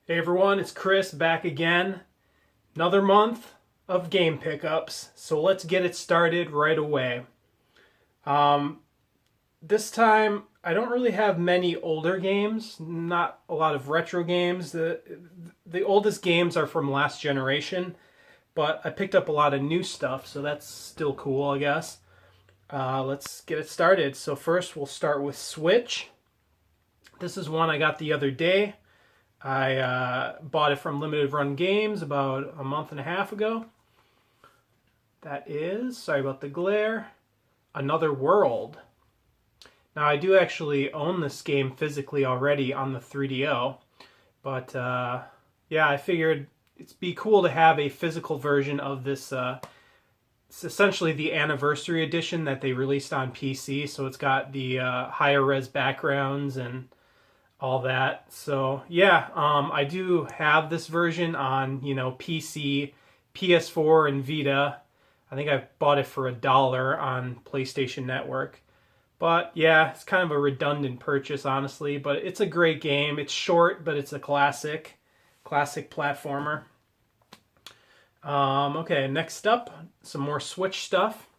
Hey everyone, it's Krist back again. Another month of game pickups, so let's get it started right away. Um, this time, I don't really have many older games, not a lot of retro games. The oldest games are from last generation, but I picked up a lot of new stuff, so that's still cool, I guess. Let's get it started. So first, we'll start with Switch. This is one I got the other day. I bought it from Limited Run Games about a month and a half ago. That is, sorry about the glare, Another World. Now, I do actually own this game physically already on the 3DO, but yeah, I figured it'd be cool to have a physical version of this. It's essentially the anniversary edition that they released on PC, so it's got the higher res backgrounds and all that. So yeah, I do have this version on PC, PS4, and Vita. I think I bought it for $1 on PlayStation Network. But yeah, it's kind of a redundant purchase, honestly. But it's a great game. It's short, but it's a classic platformer. Okay, next up, some more Switch stuff.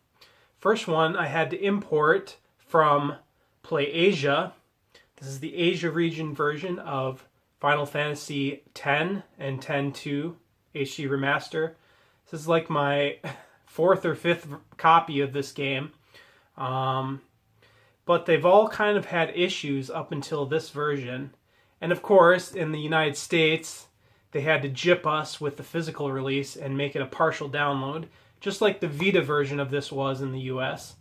First one I had to import from PlayAsia. This is the Asia region version of Final Fantasy X and X-2 HD Remaster. This is like my fourth or fifth copy of this game. But they've all kind of had issues up until this version. And of course, in the United States, they had to jip us with the physical release and make it a partial download, just like the Vita version of this was in the US.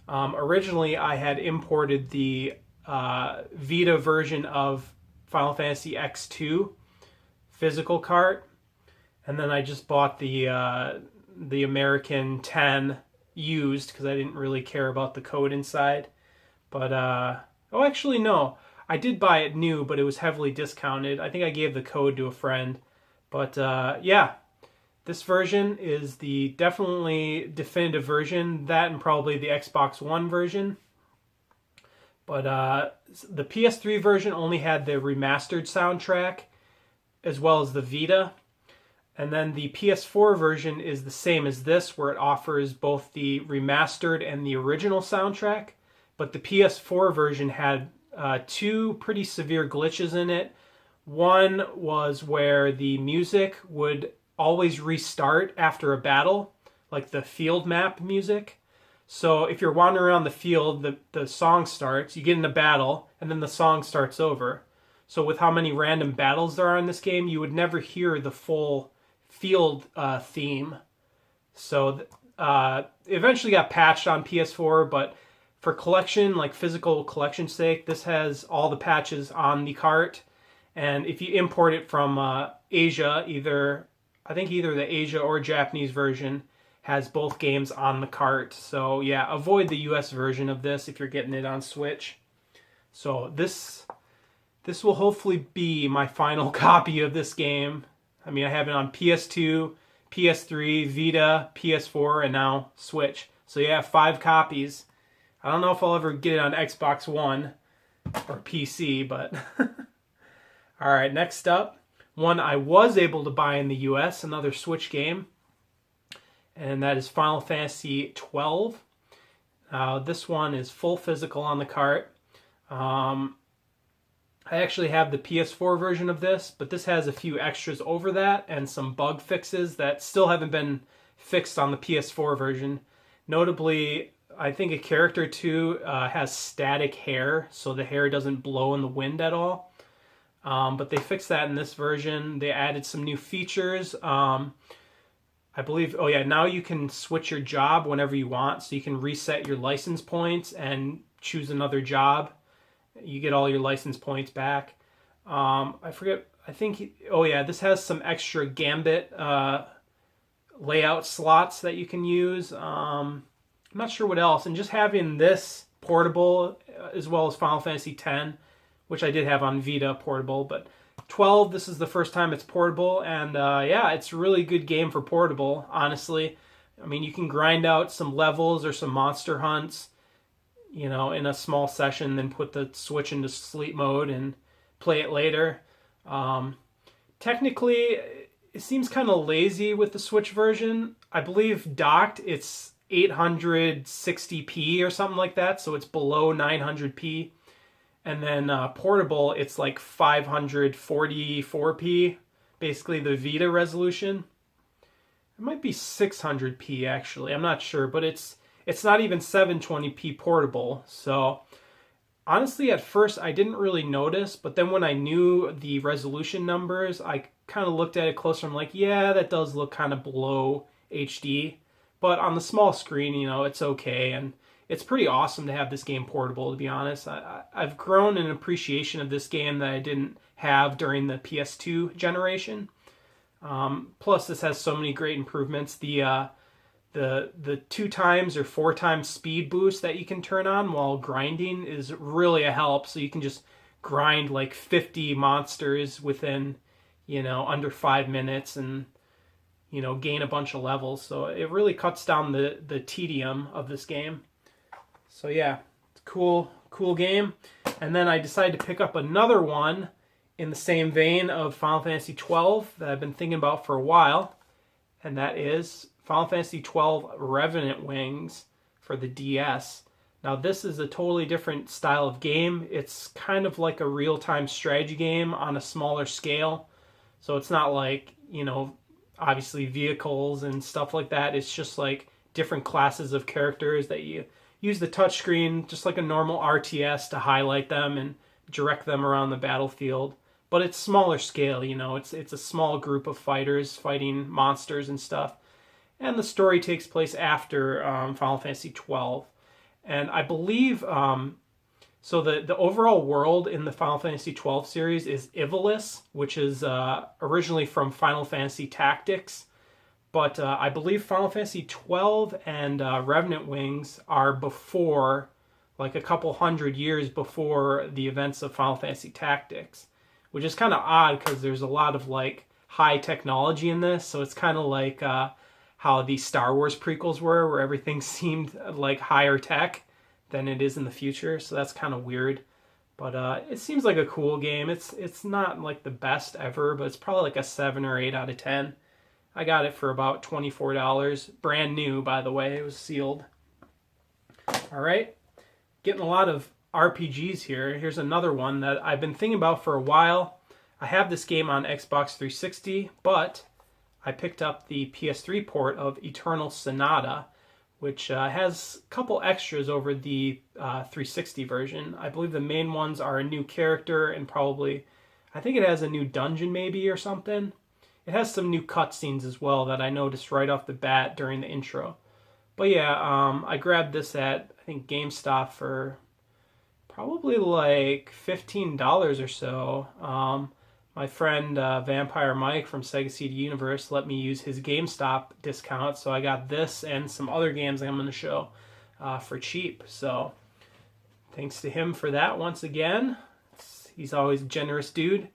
Originally, I had imported the Vita version of Final Fantasy X-2 physical cart, and then I just bought the American 10 used because I didn't really care about the code inside. But oh, actually no, I did buy it new, but it was heavily discounted. I think I gave the code to a friend. But yeah, this version is the definitely definitive version. That and probably the Xbox One version. But the PS3 version only had the remastered soundtrack as well as the Vita. And then the PS4 version is the same as this, where it offers both the remastered and the original soundtrack. But the PS4 version had two pretty severe glitches in it. One was where the music would always restart after a battle, like the field map music. So if you're wandering around the field, the song starts, you get in a battle, and then the song starts over. So with how many random battles there are in this game, you would never hear the full field theme. So eventually got patched on PS4, but for collection, like physical collection sake, this has all the patches on the cart. And if you import it from Asia, I think either the Asia or Japanese version has both games on the cart. So yeah, avoid the US version of this if you're getting it on Switch. So this will hopefully be my final copy of this game. I mean, I have it on PS2, PS3, Vita, PS4, and now Switch. So yeah, 5 copies. I don't know if I'll ever get it on Xbox One or PC, but all right, next up, one I was able to buy in the US, another Switch game, and that is Final Fantasy XII. This one is full physical on the cart. I actually have the PS4 version of this, but this has a few extras over that and some bug fixes that still haven't been fixed on the PS4 version. Notably, I think a character or two has static hair, so the hair doesn't blow in the wind at all. But they fixed that in this version. They added some new features. I believe, oh yeah, now you can switch your job whenever you want. So you can reset your license points and choose another job. You get all your license points back. I forget, I think, oh yeah, this has some extra Gambit layout slots that you can use. I'm not sure what else. And just having this portable as well as Final Fantasy X, which I did have on Vita portable, but 12, this is the first time it's portable, and yeah, it's a really good game for portable, honestly. I mean, you can grind out some levels or some monster hunts, in a small session, then put the Switch into sleep mode and play it later. Technically, it seems kind of lazy with the Switch version. I believe docked it's 860p or something like that, so it's below 900p. And then portable, it's like 544p, basically the Vita resolution. It might be 600p actually, I'm not sure, but it's not even 720p portable. So honestly, at first I didn't really notice, but then when I knew the resolution numbers, I kind of looked at it closer. I'm like, yeah, that does look kind of below HD, but on the small screen, you know, it's okay. And it's pretty awesome to have this game portable, to be honest. I've grown an appreciation of this game that I didn't have during the PS2 generation. Plus, this has so many great improvements. The 2 times or 4 times speed boost that you can turn on while grinding is really a help. So you can just grind like 50 monsters within, you know, under 5 minutes and, you know, gain a bunch of levels. So it really cuts down the tedium of this game. So yeah, it's cool game. And then I decided to pick up another one in the same vein of Final Fantasy XII that I've been thinking about for a while, and that is Final Fantasy XII Revenant Wings for the DS. Now this is a totally different style of game. It's kind of like a real-time strategy game on a smaller scale. So it's not like, you know, obviously vehicles and stuff like that. It's just like different classes of characters that you use the touchscreen just like a normal RTS to highlight them and direct them around the battlefield. But it's smaller scale, you know, it's a small group of fighters fighting monsters and stuff. And the story takes place after Final Fantasy XII. And I believe, so the overall world in the Final Fantasy XII series is Ivalice, which is originally from Final Fantasy Tactics. But I believe Final Fantasy XII and Revenant Wings are before, like a couple hundred years before the events of Final Fantasy Tactics. Which is kind of odd because there's a lot of like high technology in this. So it's kind of like how the Star Wars prequels were, where everything seemed like higher tech than it is in the future. So that's kind of weird. But it seems like a cool game. It's not like the best ever, but it's probably like a 7 or 8 out of 10. I got it for about $24. Brand new, by the way. It was sealed. All right. Getting a lot of RPGs here. Here's another one that I've been thinking about for a while. I have this game on Xbox 360, but I picked up the PS3 port of Eternal Sonata, which has a couple extras over the 360 version. I believe the main ones are a new character and probably, I think it has a new dungeon maybe or something. It has some new cutscenes as well that I noticed right off the bat during the intro. But yeah, I grabbed this at, I think, GameStop for probably like $15 or so. My friend Vampire Mike from Sega CD Universe let me use his GameStop discount, so I got this and some other games I'm going to show for cheap. So thanks to him for that once again. He's always a generous dude.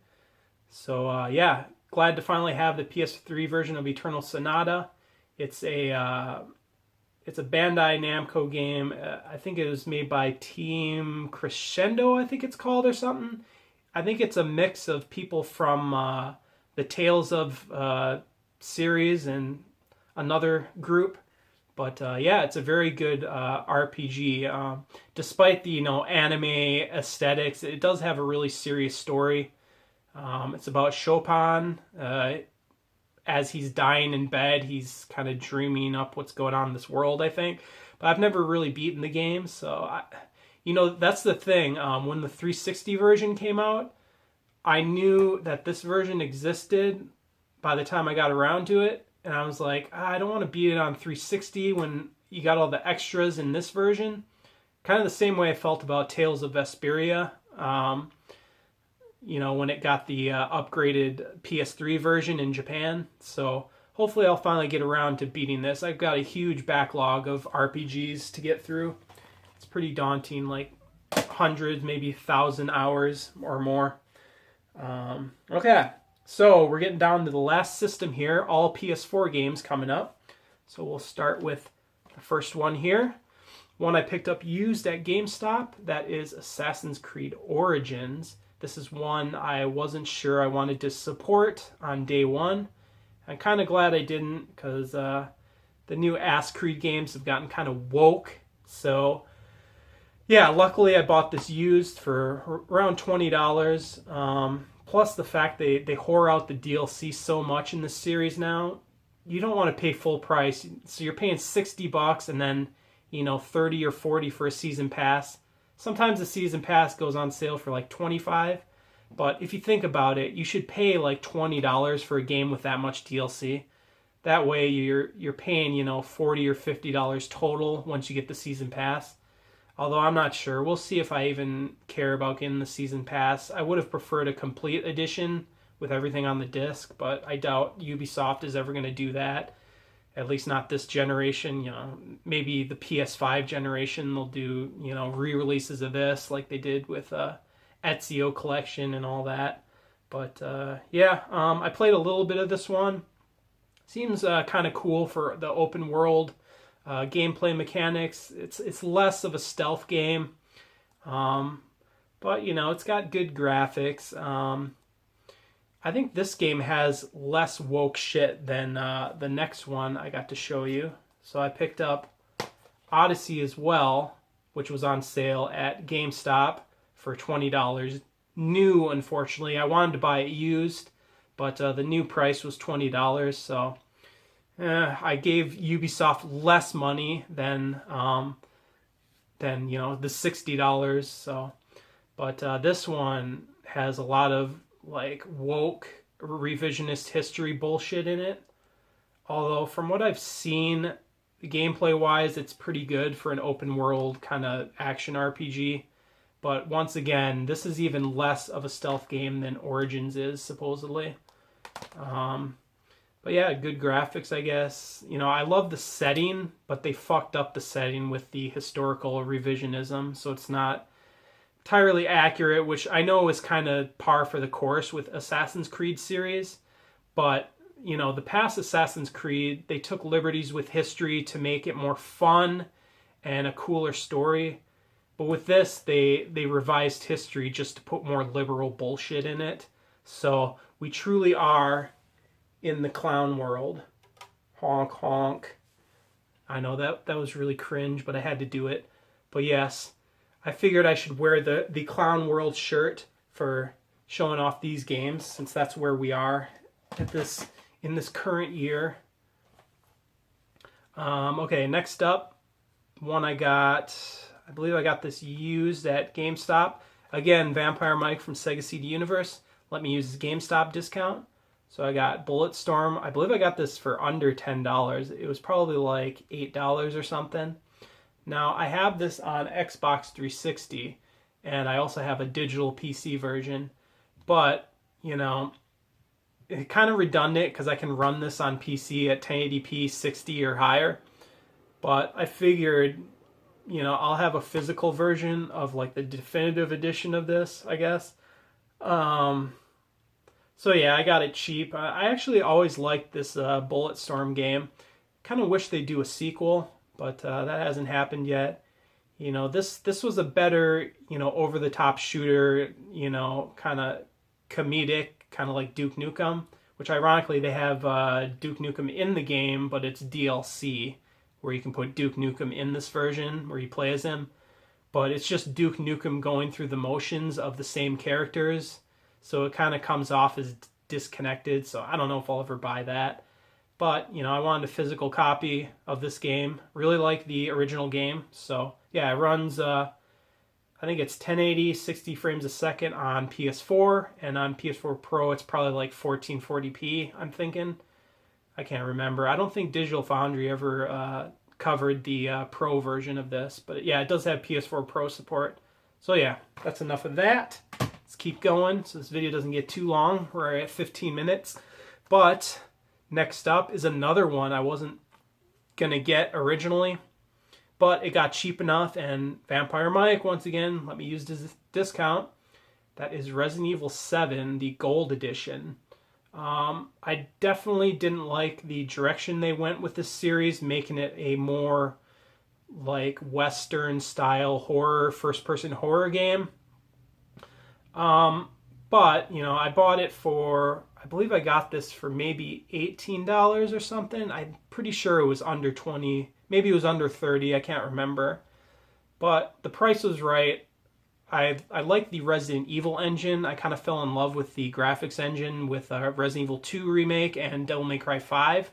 So yeah, glad to finally have the PS3 version of Eternal Sonata. It's a Bandai Namco game. I think it was made by Team Crescendo, I think it's called, or something. I think it's a mix of people from the Tales of series and another group. But yeah, it's a very good RPG. Despite the anime aesthetics, it does have a really serious story. It's about Chopin. As he's dying in bed, he's kind of dreaming up what's going on in this world, I think. But I've never really beaten the game, so that's the thing. When the 360 version came out, I knew that this version existed by the time I got around to it, and I was like, I don't want to beat it on 360 when you got all the extras in this version. Kind of the same way I felt about Tales of Vesperia. When it got the upgraded PS3 version in Japan. So hopefully I'll finally get around to beating this. I've got a huge backlog of RPGs to get through. It's pretty daunting, like hundreds, maybe 1,000 hours or more. Okay, so we're getting down to the last system here. All PS4 games coming up. So we'll start with the first one here. One I picked up used at GameStop. That is Assassin's Creed Origins. This is one I wasn't sure I wanted to support on day one. I'm kind of glad I didn't, because the new Ass Creed games have gotten kind of woke. So yeah, luckily I bought this used for around $20. Plus the fact they whore out the DLC so much in this series now. You don't want to pay full price. So you're paying $60 and then, 30 or 40 for a season pass. Sometimes the season pass goes on sale for like $25. But if you think about it, you should pay like $20 for a game with that much DLC. That way you're paying, $40 or $50 total once you get the season pass. Although I'm not sure. We'll see if I even care about getting the season pass. I would have preferred a complete edition with everything on the disc, but I doubt Ubisoft is ever going to do that. At least not this generation. Maybe the PS5 generation they'll do, re-releases of this like they did with Ezio Collection and all that. But I played a little bit of this one. Seems kind of cool for the open world gameplay mechanics. It's less of a stealth game, but it's got good graphics. I think this game has less woke shit than the next one I got to show you. So I picked up Odyssey as well, which was on sale at GameStop for $20. New, unfortunately. I wanted to buy it used, but the new price was $20. So I gave Ubisoft less money than the $60. So, but this one has a lot of like woke revisionist history bullshit in it. Although from what I've seen, gameplay wise, it's pretty good for an open world kind of action RPG. But once again, this is even less of a stealth game than Origins is, supposedly. But yeah, good graphics, I guess. I love the setting, but they fucked up the setting with the historical revisionism, so it's not entirely accurate, which I know is kind of par for the course with Assassin's Creed series. But, the past Assassin's Creed, they took liberties with history to make it more fun and a cooler story. But with this, they revised history just to put more liberal bullshit in it. So we truly are in the clown world. Honk honk. I know that was really cringe, but I had to do it. But yes, I figured I should wear the clown world shirt for showing off these games, since that's where we are in this current year. Okay, next up, one I believe I got this used at GameStop. Again, Vampire Mike from Sega CD Universe let me use his GameStop discount. So I got Bulletstorm. I believe I got this for under $10. It was probably like $8 or something. Now, I have this on Xbox 360, and I also have a digital PC version. But, it's kind of redundant because I can run this on PC at 1080p 60 or higher. But I figured, I'll have a physical version of like the definitive edition of this, I guess. So yeah, I got it cheap. I actually always liked this Bulletstorm game. Kind of wish they'd do a sequel, but that hasn't happened yet. This was a better, over-the-top shooter, kind of comedic, kind of like Duke Nukem, which ironically they have Duke Nukem in the game, but it's DLC, where you can put Duke Nukem in this version, where you play as him. But it's just Duke Nukem going through the motions of the same characters. So it kind of comes off as disconnected. So I don't know if I'll ever buy that. But, I wanted a physical copy of this game. Really like the original game. So, yeah, it runs, I think it's 1080, 60 frames a second on PS4. And on PS4 Pro, it's probably like 1440p, I'm thinking. I can't remember. I don't think Digital Foundry ever covered the Pro version of this. But, yeah, it does have PS4 Pro support. So, yeah, that's enough of that. Let's keep going so this video doesn't get too long. We're at 15 minutes. But next up is another one I wasn't going to get originally. But it got cheap enough, and Vampire Mike, once again, let me use this discount. That is Resident Evil 7, the Gold Edition. I definitely didn't like the direction they went with this series, making it a more like Western-style horror, first-person horror game. But, I bought it for, I believe I got this for maybe $18 or something. I'm pretty sure it was under 20, maybe it was under 30, I can't remember. But the price was right. I like the Resident Evil engine. I kind of fell in love with the graphics engine with Resident Evil 2 remake and Devil May Cry 5.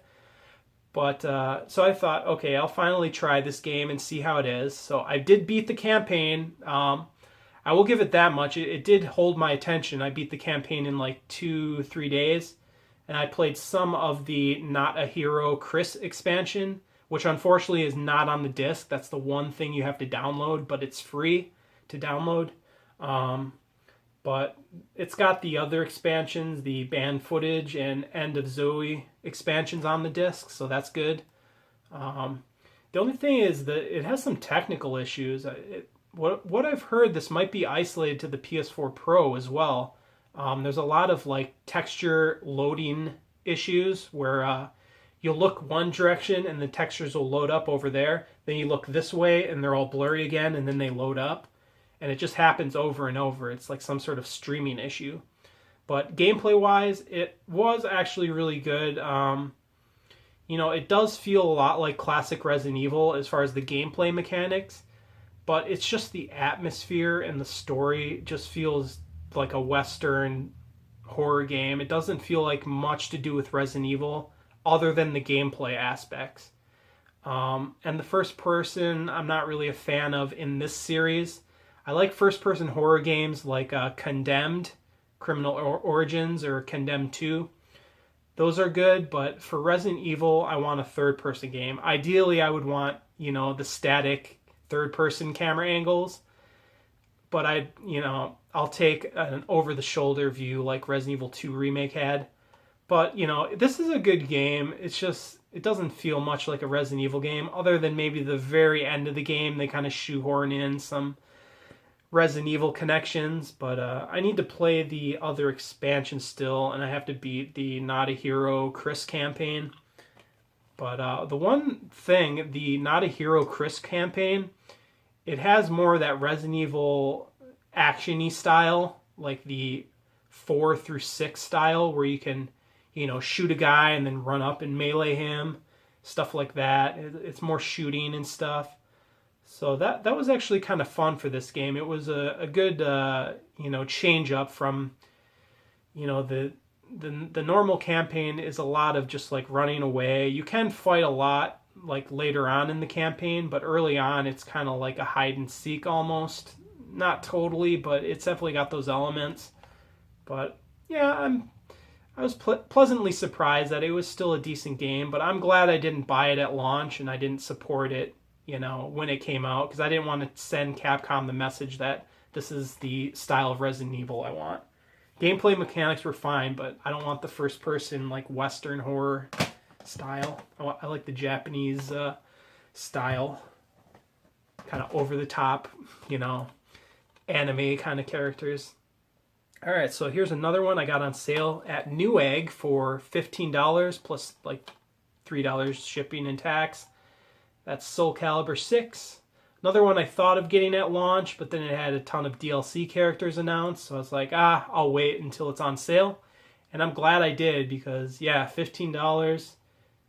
But so I thought, okay, I'll finally try this game and see how it is. So I did beat the campaign. I will give it that much. It did hold my attention. I beat the campaign in like 2-3 days, and I played some of the Not a Hero Krist expansion, which unfortunately is not on the disc. That's the one thing you have to download, but it's free to download. But it's got the other expansions, the banned footage and End of Zoe expansions on the disc, so that's good. The only thing is that it has some technical issues. What I've heard, this might be isolated to the PS4 Pro as well. There's a lot of like texture loading issues where you'll look one direction and the textures will load up over there. Then you look this way and they're all blurry again, and then they load up. And it just happens over and over. It's like some sort of streaming issue. But gameplay-wise, it was actually really good. It does feel a lot like classic Resident Evil as far as the gameplay mechanics. But it's just the atmosphere and the story just feels like a Western horror game. It doesn't feel like much to do with Resident Evil other than the gameplay aspects. And the first person, I'm not really a fan of in this series. I like first-person horror games like Condemned, Criminal Origins, or Condemned 2. Those are good, but for Resident Evil, I want a third-person game. Ideally, I would want, the static third-person camera angles, but I'll take an over-the-shoulder view like Resident Evil 2 Remake had. But, this is a good game. It's just, it doesn't feel much like a Resident Evil game, other than maybe the very end of the game, they kind of shoehorn in some Resident Evil connections, but I need to play the other expansion still, and I have to beat the Not a Hero Krist campaign. But the one thing, the Not a Hero Krist campaign, it has more of that Resident Evil action-y style, like the 4 through 6 style, where you can, shoot a guy and then run up and melee him, stuff like that. It's more shooting and stuff. So that was actually kind of fun for this game. It was a good change up from the normal campaign is a lot of just like running away. You can fight a lot like later on in the campaign, but early on it's kind of like a hide and seek almost. Not totally, but it's definitely got those elements. But yeah, I was pleasantly surprised that it was still a decent game, but I'm glad I didn't buy it at launch and I didn't support it when it came out, because I didn't want to send Capcom the message that this is the style of Resident Evil I want. Gameplay mechanics were fine, but I don't want the first person like Western horror style. I like the Japanese style, kind of over the top, anime kind of characters. All right, so here's another one I got on sale at Newegg for $15 plus like $3 shipping and tax. That's Soul Calibur 6. Another one I thought of getting at launch, but then it had a ton of DLC characters announced, so I was like, I'll wait until it's on sale. And I'm glad I did, because, yeah, $15,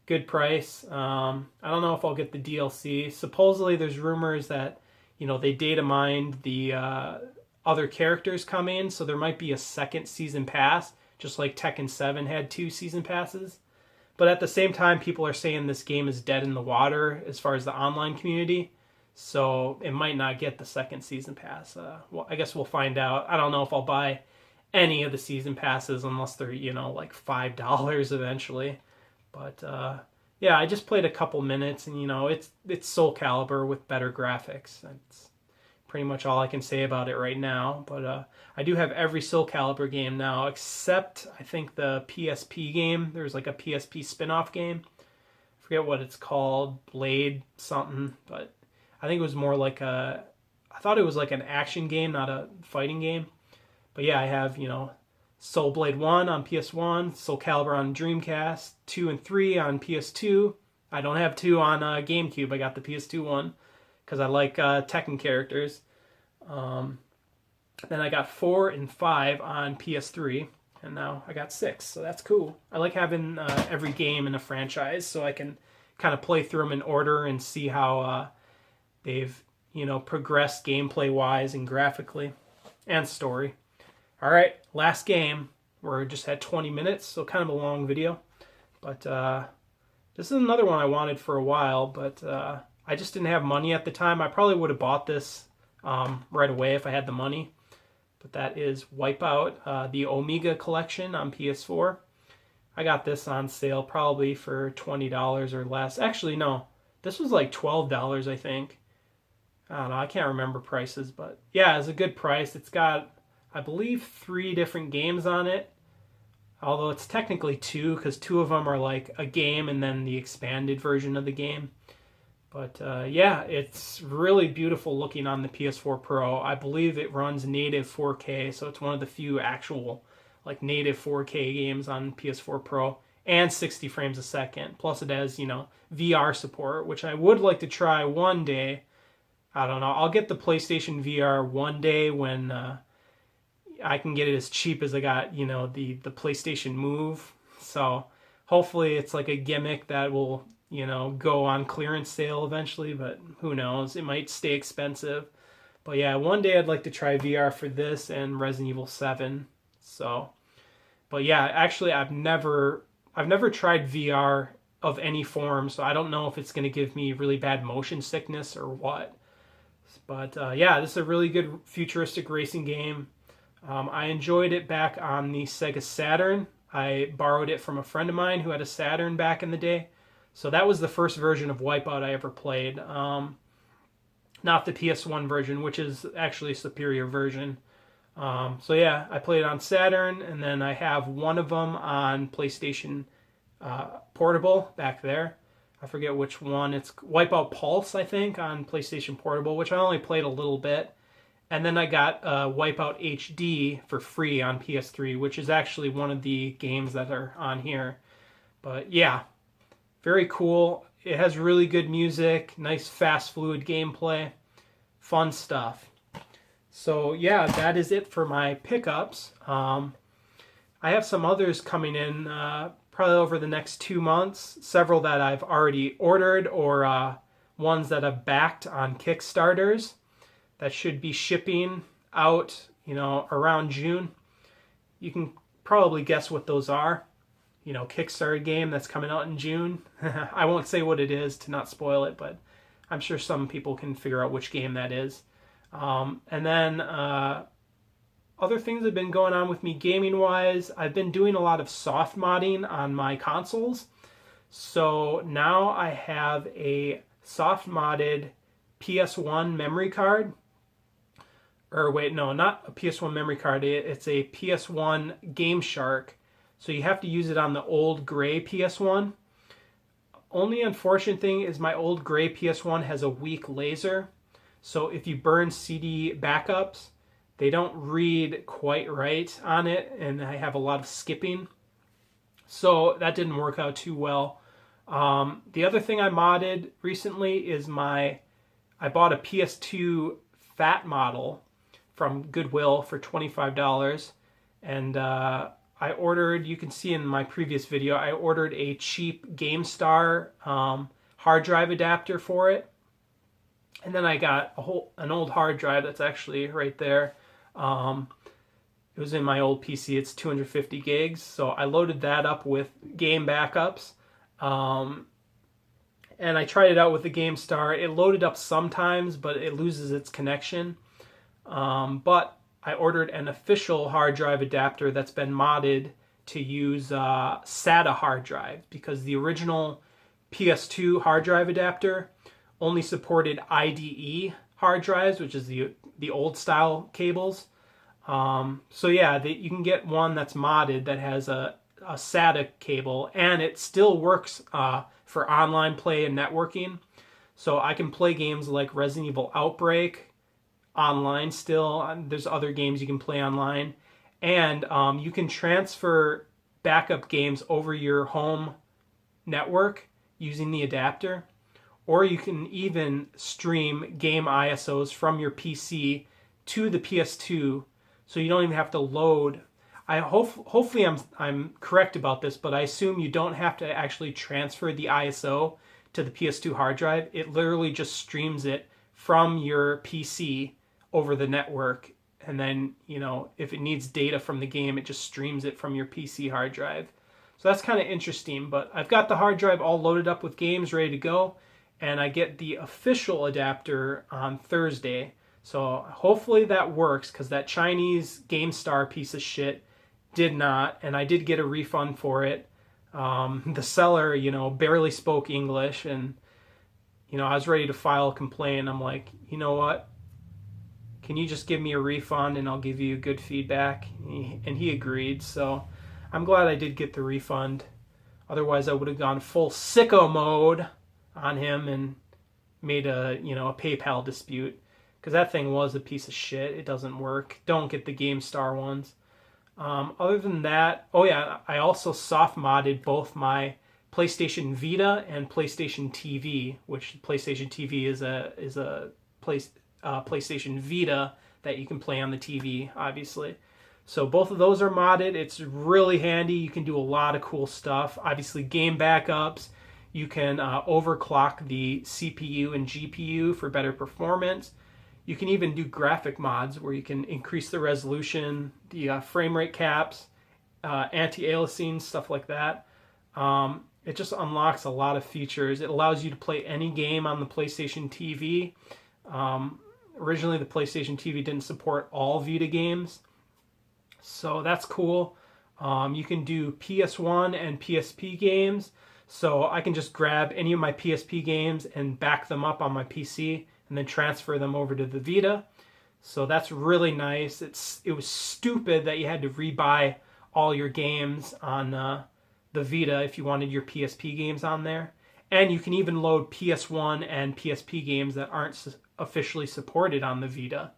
good price. I don't know if I'll get the DLC. Supposedly there's rumors that, they data mined the other characters come in, so there might be a second season pass, just like Tekken 7 had 2 season passes. But at the same time, people are saying this game is dead in the water as far as the online community. So it might not get the second season pass. Well, I guess we'll find out. I don't know if I'll buy any of the season passes unless they're, like $5 eventually. But yeah, I just played a couple minutes and, it's Soul Calibur with better graphics. That's pretty much all I can say about it right now. But I do have every Soul Calibur game now, except I think the PSP game. There's like a PSP spin-off game. I forget what it's called, Blade something, but I think it was more like I thought it was like an action game, not a fighting game. But yeah, I have, Soul Blade 1 on PS1, Soul Calibur on Dreamcast, 2 and 3 on PS2. I don't have 2 on GameCube. I got the PS2 one because I like Tekken characters. Then I got 4 and 5 on PS3, and now I got 6, so that's cool. I like having every game in a franchise, so I can kind of play through them in order and see how they've, progressed gameplay-wise and graphically, and story. All right, last game. We're just at 20 minutes, so kind of a long video. But this is another one I wanted for a while, but I just didn't have money at the time. I probably would have bought this right away if I had the money. But that is Wipeout, the Omega Collection on PS4. I got this on sale probably for $20 or less. Actually, no. This was like $12, I think. I don't know. I can't remember prices, but yeah, it's a good price. It's got, I believe, 3 different games on it. Although it's technically 2, because 2 of them are like a game and then the expanded version of the game. But yeah, it's really beautiful looking on the PS4 Pro. I believe it runs native 4K, so it's one of the few actual like native 4K games on PS4 Pro, and 60 frames a second. Plus it has, VR support, which I would like to try one day. I don't know. I'll get the PlayStation VR one day when I can get it as cheap as I got, the PlayStation Move. So hopefully it's like a gimmick that will, go on clearance sale eventually, but who knows? It might stay expensive. But yeah, one day I'd like to try VR for this and Resident Evil 7. So, but yeah, actually I've never tried VR of any form, so I don't know if it's going to give me really bad motion sickness or what. But yeah, this is a really good futuristic racing game. I enjoyed it back on the Sega Saturn. I borrowed it from a friend of mine who had a Saturn back in the day. So that was the first version of Wipeout I ever played. Not the PS1 version, which is actually a superior version. So yeah, I played it on Saturn, and then I have one of them on PlayStation Portable back there. I forget which one. It's Wipeout Pulse, I think, on PlayStation Portable, which I only played a little bit. And then I got Wipeout HD for free on PS3, which is actually one of the games that are on here. But yeah, very cool. It has really good music, nice fast fluid gameplay, fun stuff. So yeah, that is it for my pickups. I have some others coming in probably over the next 2 months. Several that I've already ordered, or ones that I've backed on Kickstarters that should be shipping out, around June. You can probably guess what those are. Kickstarter game that's coming out in June. I won't say what it is to not spoil it, but I'm sure some people can figure out which game that is. And then other things have been going on with me gaming-wise. I've been doing a lot of soft modding on my consoles. So now I have a soft modded PS1 memory card. Or wait, no, not a PS1 memory card. It's a PS1 Game Shark. So you have to use it on the old gray PS1. Only unfortunate thing is my old gray PS1 has a weak laser. So if you burn CD backups, they don't read quite right on it, and I have a lot of skipping. So that didn't work out too well. The other thing I modded recently is I bought a PS2 fat model from Goodwill for $25, and I ordered, you can see in my previous video, I ordered a cheap GameStar hard drive adapter for it. And then I got an old hard drive that's actually right there. It was in my old PC. It's 250 gigs. So I loaded that up with game backups. And I tried it out with the GameStar. It loaded up sometimes, but it loses its connection. But I ordered an official hard drive adapter that's been modded to use SATA hard drive, because the original PS2 hard drive adapter only supported IDE hard drives, which is the old style cables. So yeah, you can get one that's modded that has a SATA cable, and it still works for online play and networking. So I can play games like Resident Evil Outbreak online still. There's other games you can play online. And you can transfer backup games over your home network using the adapter. Or you can even stream game ISOs from your PC to the PS2 so you don't even have to load. Hopefully I'm correct about this, but I assume you don't have to actually transfer the ISO to the PS2 hard drive. It literally just streams it from your PC over the network, and then, you know, if it needs data from the game, it just streams it from your PC hard drive. So that's kind of interesting, but I've got the hard drive all loaded up with games ready to go, and I get the official adapter on Thursday. So hopefully that works, because that Chinese GameStar piece of shit did not, and I did get a refund for it. The seller, you know, barely spoke English, and, you know, I was ready to file a complaint. I'm like, you know what? Can you just give me a refund and I'll give you good feedback? And he agreed, so I'm glad I did get the refund. Otherwise, I would have gone full sicko mode on him and made a PayPal dispute, because that thing was a piece of shit. It doesn't work. Don't get the GameStar ones. Other than that, oh yeah, I also soft modded both my PlayStation Vita and PlayStation TV, which PlayStation TV is a PlayStation Vita that you can play on the TV, obviously. So both of those are modded. It's really handy. You can do a lot of cool stuff. Obviously, game backups. You can overclock the CPU and GPU for better performance. You can even do graphic mods where you can increase the resolution, the frame rate caps, anti-aliasing, stuff like that. It just unlocks a lot of features. It allows you to play any game on the PlayStation TV. Originally, the PlayStation TV didn't support all Vita games, so that's cool. You can do PS1 and PSP games, so I can just grab any of my PSP games and back them up on my PC and then transfer them over to the Vita. So that's really nice. It was stupid that you had to rebuy all your games on the Vita if you wanted your PSP games on there. And you can even load PS1 and PSP games that aren't officially supported on the Vita.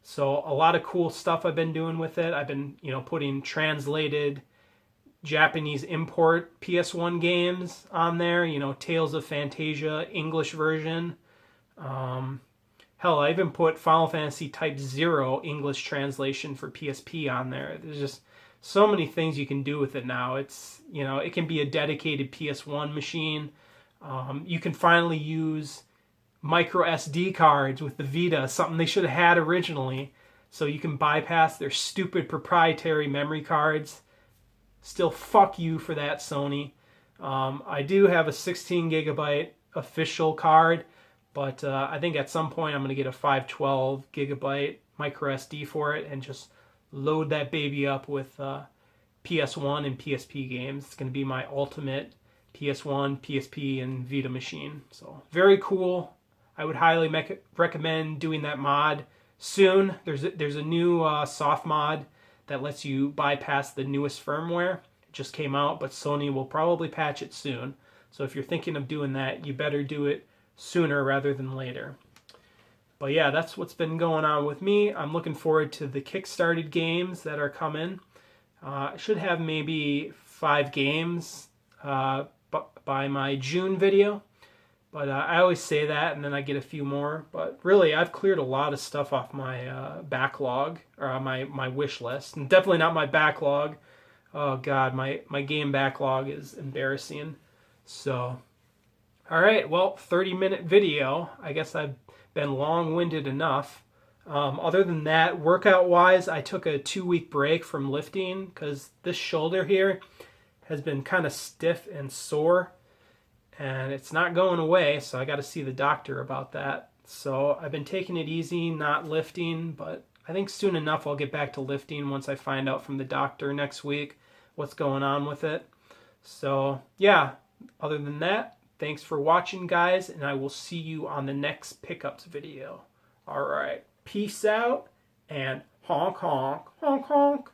So a lot of cool stuff I've been doing with it. I've been, putting translated Japanese import PS1 games on there. Tales of Phantasia English version. Hell, I even put Final Fantasy Type 0 English translation for PSP on there. There's just so many things you can do with it now. It's, it can be a dedicated PS1 machine. You can finally use micro SD cards with the Vita, something they should have had originally. So you can bypass their stupid proprietary memory cards. Still, fuck you for that, Sony. I do have a 16 gigabyte official card, but I think at some point I'm going to get a 512 gigabyte micro SD for it and just load that baby up with PS1 and PSP games. It's going to be my ultimate PS1, PSP, and Vita machine. So very cool. I would highly recommend doing that mod soon. There's a new soft mod that lets you bypass the newest firmware. It just came out, but Sony will probably patch it soon. So if you're thinking of doing that, you better do it sooner rather than later. But yeah, that's what's been going on with me. I'm looking forward to the Kickstarted games that are coming. I should have maybe 5 games by my June video. But I always say that, and then I get a few more. But really, I've cleared a lot of stuff off my backlog, or my wish list. And definitely not my backlog. Oh, God, my game backlog is embarrassing. So, all right, well, 30-minute video. I guess I've been long-winded enough. Other than that, workout-wise, I took a 2-week break from lifting because this shoulder here has been kind of stiff and sore. And it's not going away, so I got to see the doctor about that. So I've been taking it easy, not lifting, but I think soon enough I'll get back to lifting once I find out from the doctor next week what's going on with it. So yeah, other than that, thanks for watching, guys, and I will see you on the next pickups video. All right, peace out, and honk honk, honk honk.